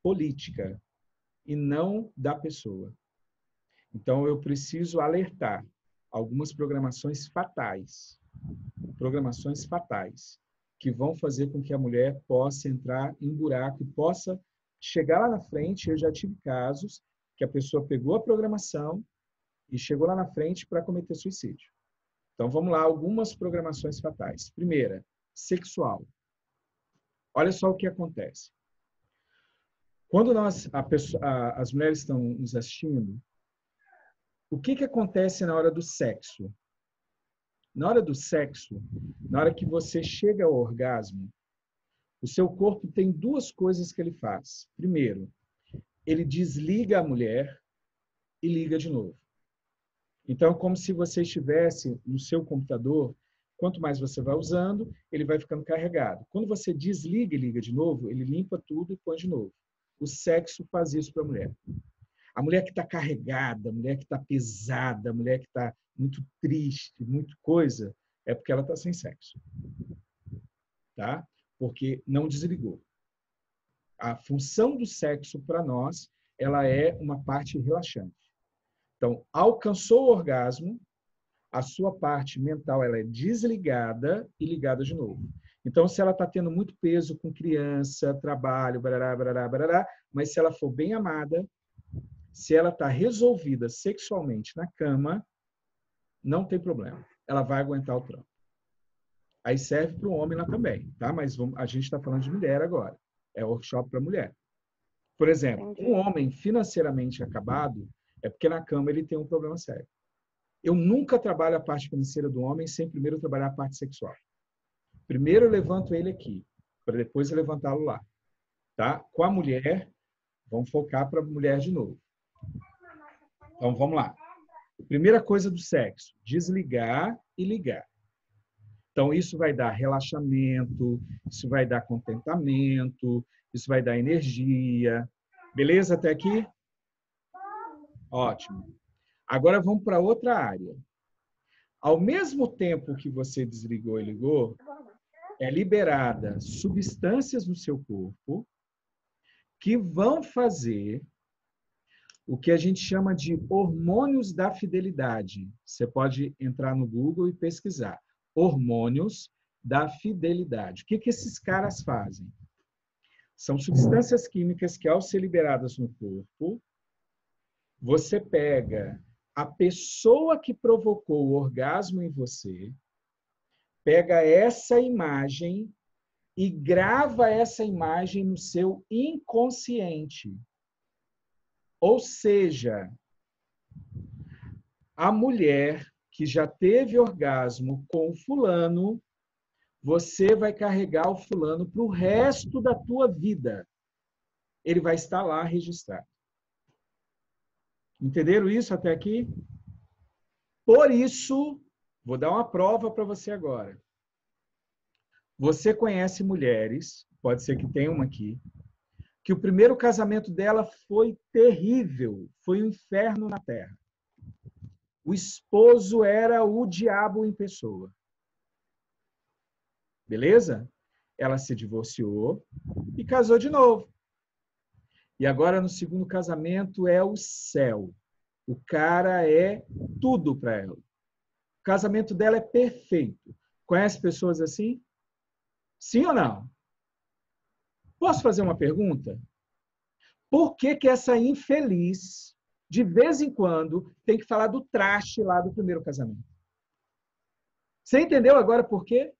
política e não da pessoa. Então, eu preciso alertar algumas programações fatais, que vão fazer com que a mulher possa entrar em buraco e possa chegar lá na frente. Eu já tive casos que a pessoa pegou a programação e chegou lá na frente para cometer suicídio. Então, vamos lá, algumas programações fatais. Primeira, sexual. Olha só o que acontece. Quando as mulheres estão nos assistindo, o que acontece na hora do sexo? Na hora do sexo, na hora que você chega ao orgasmo, o seu corpo tem duas coisas que ele faz. Primeiro, ele desliga a mulher e liga de novo. Então, é como se você estivesse no seu computador, quanto mais você vai usando, ele vai ficando carregado. Quando você desliga e liga de novo, ele limpa tudo e põe de novo. O sexo faz isso para a mulher. A mulher que está carregada, a mulher que está pesada, a mulher que está muito triste, muito coisa, é porque ela está sem sexo. Tá? Porque não desligou. A função do sexo, para nós, ela é uma parte relaxante. Então, alcançou o orgasmo, a sua parte mental ela é desligada e ligada de novo. Então, se ela está tendo muito peso com criança, trabalho, barará, barará, barará, mas se ela for bem amada, se ela está resolvida sexualmente na cama, não tem problema. Ela vai aguentar o trampo. Aí serve para o homem lá também, tá? Mas a gente está falando de mulher agora. É workshop para mulher. Por exemplo, um homem financeiramente acabado é porque na cama ele tem um problema sério. Eu nunca trabalho a parte financeira do homem sem primeiro trabalhar a parte sexual. Primeiro eu levanto ele aqui, para depois eu levantá-lo lá. Tá? Com a mulher, vamos focar para a mulher de novo. Então, vamos lá. Primeira coisa do sexo, desligar e ligar. Então, isso vai dar relaxamento, isso vai dar contentamento, isso vai dar energia. Beleza até aqui? Ótimo. Agora vamos para outra área. Ao mesmo tempo que você desligou e ligou, é liberada substâncias no seu corpo que vão fazer o que a gente chama de hormônios da fidelidade. Você pode entrar no Google e pesquisar. Hormônios da fidelidade. O que esses caras fazem? São substâncias químicas que, ao ser liberadas no corpo, você pega a pessoa que provocou o orgasmo em você, pega essa imagem e grava essa imagem no seu inconsciente. Ou seja, a mulher que já teve orgasmo com o fulano, você vai carregar o fulano para o resto da tua vida. Ele vai estar lá registrado. Entenderam isso até aqui? Por isso, vou dar uma prova para você agora. Você conhece mulheres, pode ser que tenha uma aqui, que o primeiro casamento dela foi terrível, foi um inferno na terra. O esposo era o diabo em pessoa. Beleza? Ela se divorciou e casou de novo. E agora, no segundo casamento, é o céu. O cara é tudo para ela. O casamento dela é perfeito. Conhece pessoas assim? Sim ou não? Posso fazer uma pergunta? Por que que essa infeliz, de vez em quando, tem que falar do traste lá do primeiro casamento? Você entendeu agora por quê?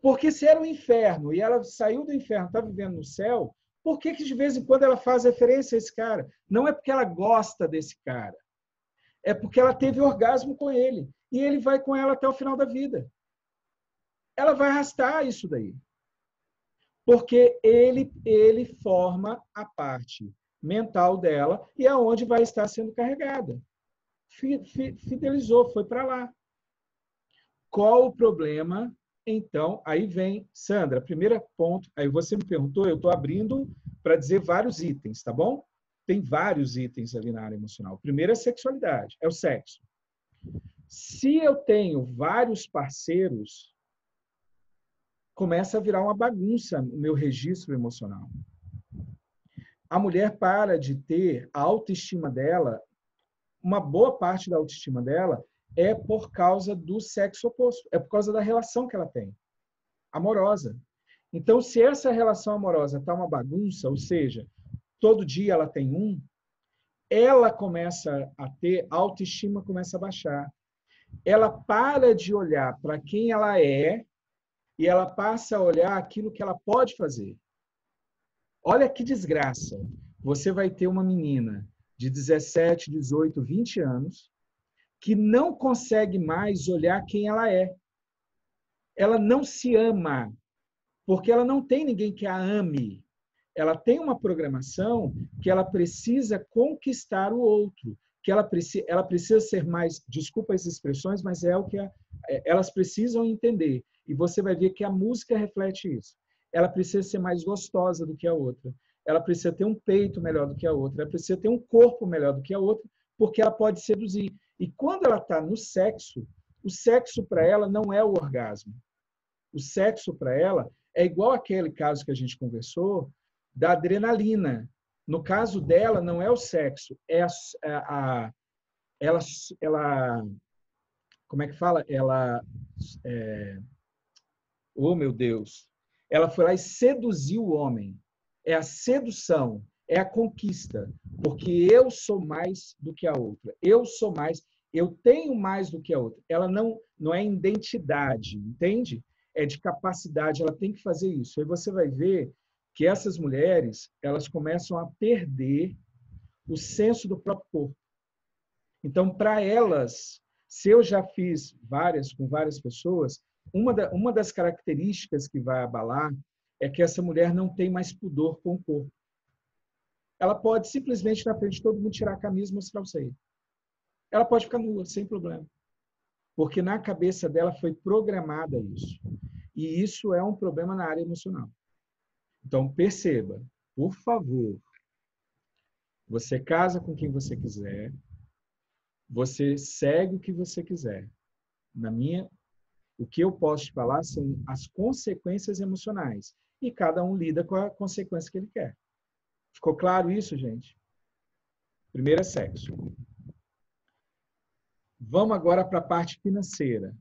Porque se era um inferno e ela saiu do inferno, está vivendo no céu, por que que de vez em quando ela faz referência a esse cara? Não é porque ela gosta desse cara. É porque ela teve orgasmo com ele. E ele vai com ela até o final da vida. Ela vai arrastar isso daí. Porque ele forma a parte mental dela e é onde vai estar sendo carregada. Fidelizou, foi para lá. Qual o problema? Então, aí vem, Sandra, primeiro ponto, aí você me perguntou, eu estou abrindo para dizer vários itens, tá bom? Tem vários itens ali na área emocional. O primeiro é sexualidade, é o sexo. Se eu tenho vários parceiros, começa a virar uma bagunça o meu registro emocional. A mulher para de ter a autoestima dela, uma boa parte da autoestima dela é por causa do sexo oposto, é por causa da relação que ela tem, amorosa. Então, se essa relação amorosa está uma bagunça, ou seja, todo dia ela tem um, ela começa a ter, a autoestima começa a baixar. Ela para de olhar para quem ela é e ela passa a olhar aquilo que ela pode fazer. Olha que desgraça. Você vai ter uma menina de 17, 18, 20 anos que não consegue mais olhar quem ela é. Ela não se ama, porque ela não tem ninguém que a ame. Ela tem uma programação que ela precisa conquistar o outro, que ela precisa ser mais, desculpa as expressões, mas é o que elas precisam entender. E você vai ver que a música reflete isso. Ela precisa ser mais gostosa do que a outra. Ela precisa ter um peito melhor do que a outra. Ela precisa ter um corpo melhor do que a outra, porque ela pode seduzir. E quando ela está no sexo, o sexo para ela não é o orgasmo. O sexo para ela é igual aquele caso que a gente conversou, da adrenalina. No caso dela, não é o sexo, é ela, como é que fala? Oh, meu Deus. Ela foi lá e seduziu o homem. É a sedução, é a conquista, porque eu sou mais do que a outra. Eu sou mais, eu tenho mais do que a outra. Ela não é identidade, entende? É de capacidade, ela tem que fazer isso. Aí você vai ver que essas mulheres, elas começam a perder o senso do próprio corpo. Então, para elas, se eu já fiz com várias pessoas, uma das características que vai abalar é que essa mulher não tem mais pudor com o corpo. Ela pode simplesmente, na frente de todo mundo, tirar a camisa e mostrar o seio. Ela pode ficar nua, sem problema. Porque na cabeça dela foi programada isso. E isso é um problema na área emocional. Então, perceba, por favor, você casa com quem você quiser, você segue o que você quiser. O que eu posso te falar são as consequências emocionais. E cada um lida com a consequência que ele quer. Ficou claro isso, gente? Primeiro é sexo. Vamos agora para a parte financeira.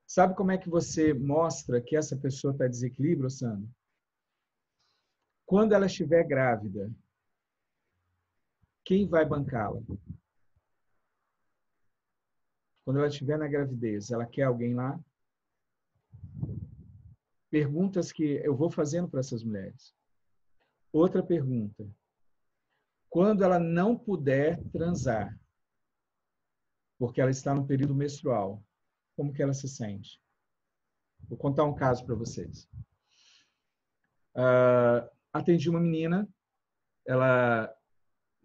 Sabe como é que você mostra que essa pessoa está em desequilíbrio, Sandro? Quando ela estiver grávida, quem vai bancá-la? Quando ela estiver na gravidez, ela quer alguém lá? Perguntas que eu vou fazendo para essas mulheres. Outra pergunta. Quando ela não puder transar, porque ela está no período menstrual, como que ela se sente? Vou contar um caso para vocês. Atendi uma menina, ela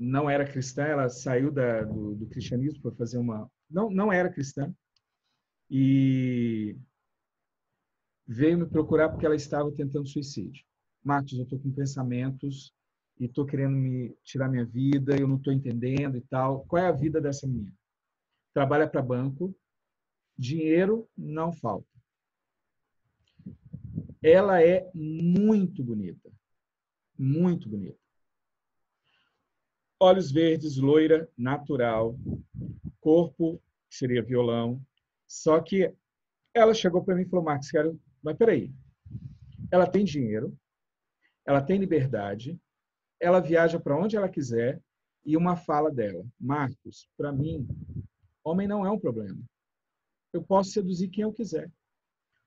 não era cristã, ela saiu do cristianismo para fazer uma... Não era cristã. E veio me procurar porque ela estava tentando suicídio. Marcos, eu estou com pensamentos e estou querendo me tirar minha vida, eu não estou entendendo e tal. Qual é a vida dessa menina? Trabalha para banco, dinheiro não falta. Ela é muito bonita. Muito bonita. Olhos verdes, loira, natural. Corpo, que seria violão. Só que ela chegou para mim e falou, Marcos, mas peraí. Ela tem dinheiro, ela tem liberdade, ela viaja para onde ela quiser e uma fala dela. Marcos, para mim, homem não é um problema. Eu posso seduzir quem eu quiser.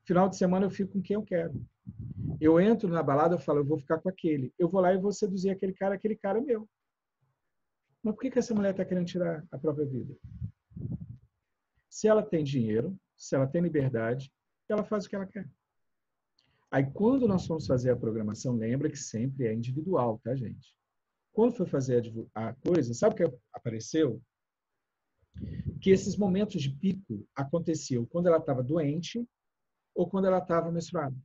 Final de semana eu fico com quem eu quero. Eu entro na balada, eu falo, eu vou ficar com aquele. Eu vou lá e vou seduzir aquele cara é meu. Mas por que essa mulher está querendo tirar a própria vida? Se ela tem dinheiro, se ela tem liberdade, ela faz o que ela quer. Aí, quando nós fomos fazer a programação, lembra que sempre é individual, tá, gente? Quando foi fazer a coisa, sabe o que apareceu? Que esses momentos de pico aconteciam quando ela estava doente ou quando ela estava menstruada.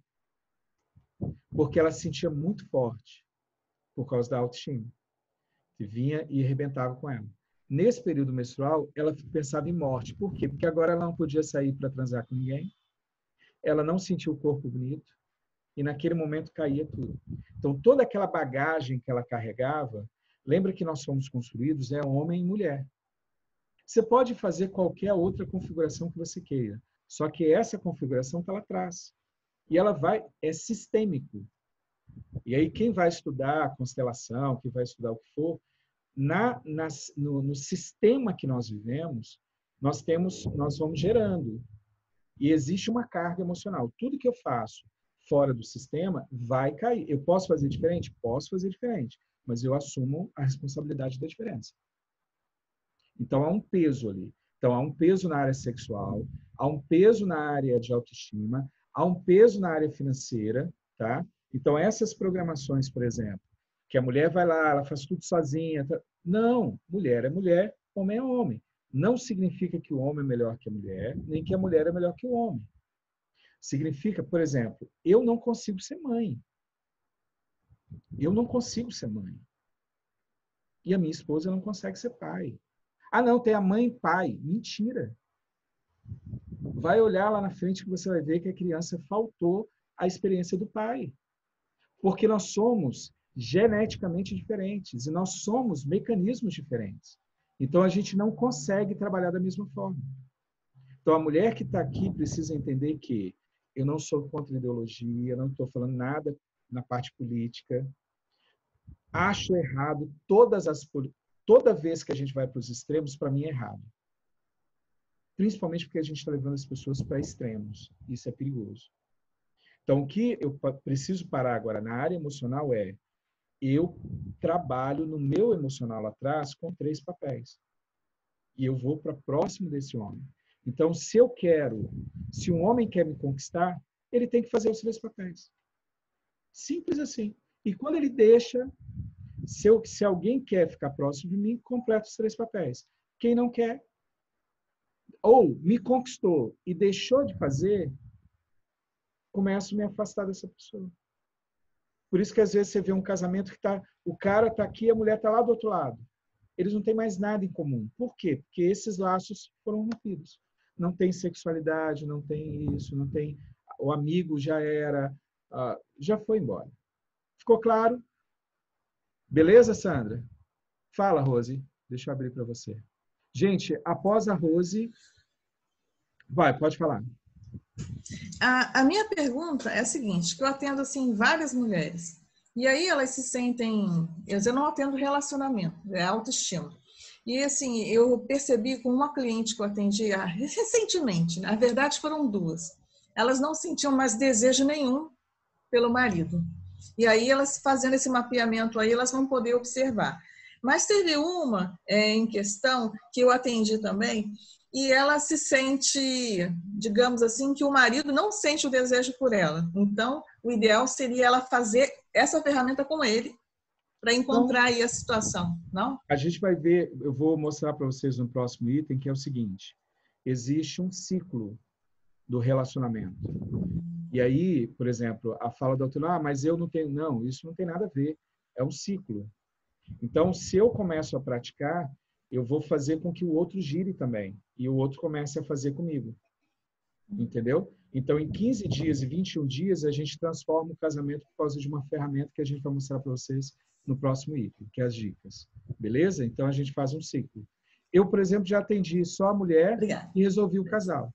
Porque ela se sentia muito forte por causa da autoestima. Que vinha e arrebentava com ela. Nesse período menstrual, ela pensava em morte. Por quê? Porque agora ela não podia sair para transar com ninguém. Ela não sentia o corpo bonito. E naquele momento caía tudo. Então, toda aquela bagagem que ela carregava, lembra que nós fomos construídos, homem e mulher. Você pode fazer qualquer outra configuração que você queira. Só que essa configuração está lá atrás. E ela é sistêmico. E aí, quem vai estudar a constelação, quem vai estudar o que for, no sistema que nós vivemos, nós vamos gerando. E existe uma carga emocional. Tudo que eu faço fora do sistema vai cair. Eu posso fazer diferente? Posso fazer diferente. Mas eu assumo a responsabilidade da diferença. Então, há um peso ali. Então, há um peso na área sexual, há um peso na área de autoestima, há um peso na área financeira, tá? Então, essas programações, por exemplo, que a mulher vai lá, ela faz tudo sozinha. Tá? Não, mulher é mulher, homem é homem. Não significa que o homem é melhor que a mulher, nem que a mulher é melhor que o homem. Significa, por exemplo, eu não consigo ser mãe. Eu não consigo ser mãe. E a minha esposa não consegue ser pai. Ah, não, tem a mãe e pai. Mentira. Vai olhar lá na frente que você vai ver que a criança faltou a experiência do pai. Porque nós somos geneticamente diferentes e nós somos mecanismos diferentes. Então, a gente não consegue trabalhar da mesma forma. Então, a mulher que está aqui precisa entender que eu não sou contra ideologia, não estou falando nada na parte política. Acho errado toda vez que a gente vai para os extremos, para mim é errado. Principalmente porque a gente está levando as pessoas para extremos. Isso é perigoso. Então, o que eu preciso parar agora na área emocional eu trabalho no meu emocional lá atrás com 3 papéis. E eu vou para próximo desse homem. Então, se um homem quer me conquistar, ele tem que fazer os 3 papéis. Simples assim. E quando ele deixa, se alguém quer ficar próximo de mim, completa os 3 papéis. Quem não quer, ou me conquistou e deixou de fazer, começo a me afastar dessa pessoa. Por isso que às vezes você vê um casamento que o cara está aqui e a mulher está lá do outro lado. Eles não têm mais nada em comum. Por quê? Porque esses laços foram rompidos. Não tem sexualidade, não tem isso, não tem... O amigo já foi embora. Ficou claro? Beleza, Sandra? Fala, Rose. Deixa eu abrir para você. Gente, após a Rose... pode falar. A minha pergunta é a seguinte, que eu atendo assim várias mulheres, e aí elas se sentem, eu não atendo relacionamento, é autoestima. E assim, eu percebi com uma cliente que eu atendi recentemente, na verdade foram 2, elas não sentiam mais desejo nenhum pelo marido. E aí elas fazendo esse mapeamento aí, elas vão poder observar. Mas teve uma em questão que eu atendi também, e ela se sente, digamos assim, que o marido não sente o desejo por ela. Então, o ideal seria ela fazer essa ferramenta com ele, para encontrar aí a situação, não? A gente vai ver, eu vou mostrar para vocês no próximo item, que é o seguinte: existe um ciclo do relacionamento. E aí, por exemplo, a fala da autora, mas eu não tenho... Não, isso não tem nada a ver. É um ciclo. Então, se eu começo a praticar, eu vou fazer com que o outro gire também. E o outro comece a fazer comigo. Entendeu? Então, em 15 dias e 21 dias, a gente transforma o casamento por causa de uma ferramenta que a gente vai mostrar para vocês no próximo item, que é as dicas. Beleza? Então, a gente faz um ciclo. Eu, por exemplo, já atendi só a mulher e resolvi o casal.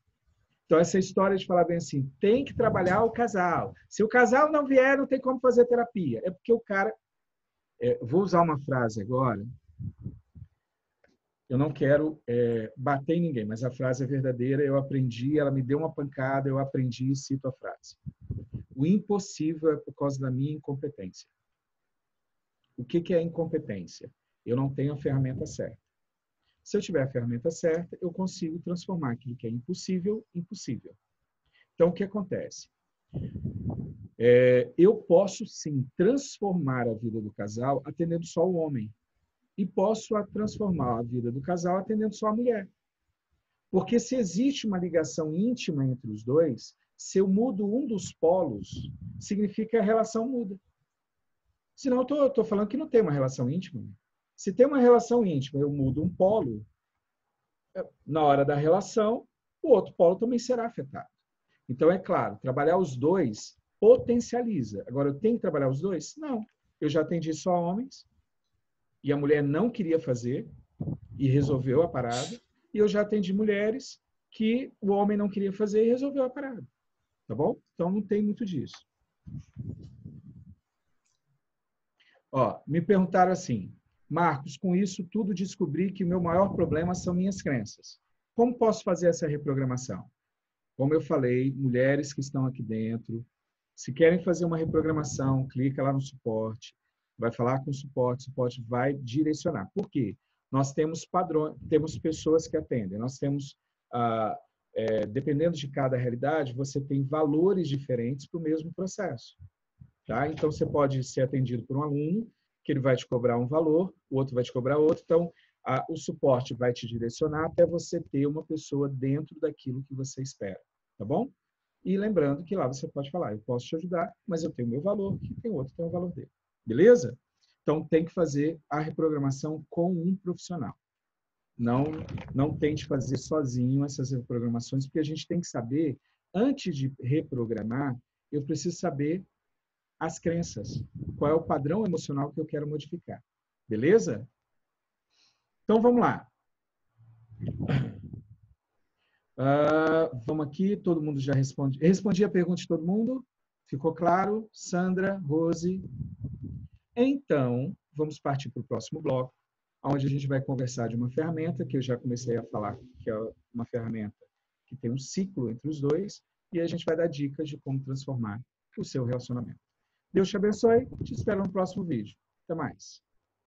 Então, essa história de falar bem assim, tem que trabalhar o casal. Se o casal não vier, não tem como fazer terapia. É porque o cara... vou usar uma frase agora. Eu não quero bater em ninguém, mas a frase é verdadeira. Eu aprendi, ela me deu uma pancada, eu aprendi e cito a frase. O impossível é por causa da minha incompetência. O que é incompetência? Eu não tenho a ferramenta certa. Se eu tiver a ferramenta certa, eu consigo transformar aquilo que é impossível em possível. Então, o que acontece? Eu posso, sim, transformar a vida do casal atendendo só o homem. E posso transformar a vida do casal atendendo só a mulher. Porque se existe uma ligação íntima entre os dois, se eu mudo um dos polos, significa que a relação muda. Senão eu estou falando que não tem uma relação íntima. Se tem uma relação íntima, eu mudo um polo, na hora da relação, o outro polo também será afetado. Então, é claro, trabalhar os dois potencializa. Agora, eu tenho que trabalhar os dois? Não. Eu já atendi só homens, e a mulher não queria fazer, e resolveu a parada. E eu já atendi mulheres que o homem não queria fazer e resolveu a parada. Tá bom? Então, não tem muito disso. Ó, me perguntaram assim, Marcos, com isso tudo descobri que o meu maior problema são minhas crenças. Como posso fazer essa reprogramação? Como eu falei, mulheres que estão aqui dentro, se querem fazer uma reprogramação, clica lá no suporte, vai falar com o suporte vai direcionar. Por quê? Nós temos padrões, temos pessoas que atendem, nós temos, dependendo de cada realidade, você tem valores diferentes para o mesmo processo. Tá? Então, você pode ser atendido por um aluno, que ele vai te cobrar um valor, o outro vai te cobrar outro. Então, o suporte vai te direcionar até você ter uma pessoa dentro daquilo que você espera. Tá bom? E lembrando que lá você pode falar, eu posso te ajudar, mas eu tenho o meu valor, e tem outro que tem o valor dele. Beleza? Então, tem que fazer a reprogramação com um profissional. Não tente fazer sozinho essas reprogramações, porque a gente tem que saber, antes de reprogramar, eu preciso saber as crenças. Qual é o padrão emocional que eu quero modificar. Beleza? Então, vamos lá. Vamos aqui, todo mundo já responde. Respondi a pergunta de todo mundo? Ficou claro? Sandra, Rose? Então, vamos partir para o próximo bloco, onde a gente vai conversar de uma ferramenta que eu já comecei a falar, que é uma ferramenta que tem um ciclo entre os dois, e a gente vai dar dicas de como transformar o seu relacionamento. Deus te abençoe, te espero no próximo vídeo. Até mais.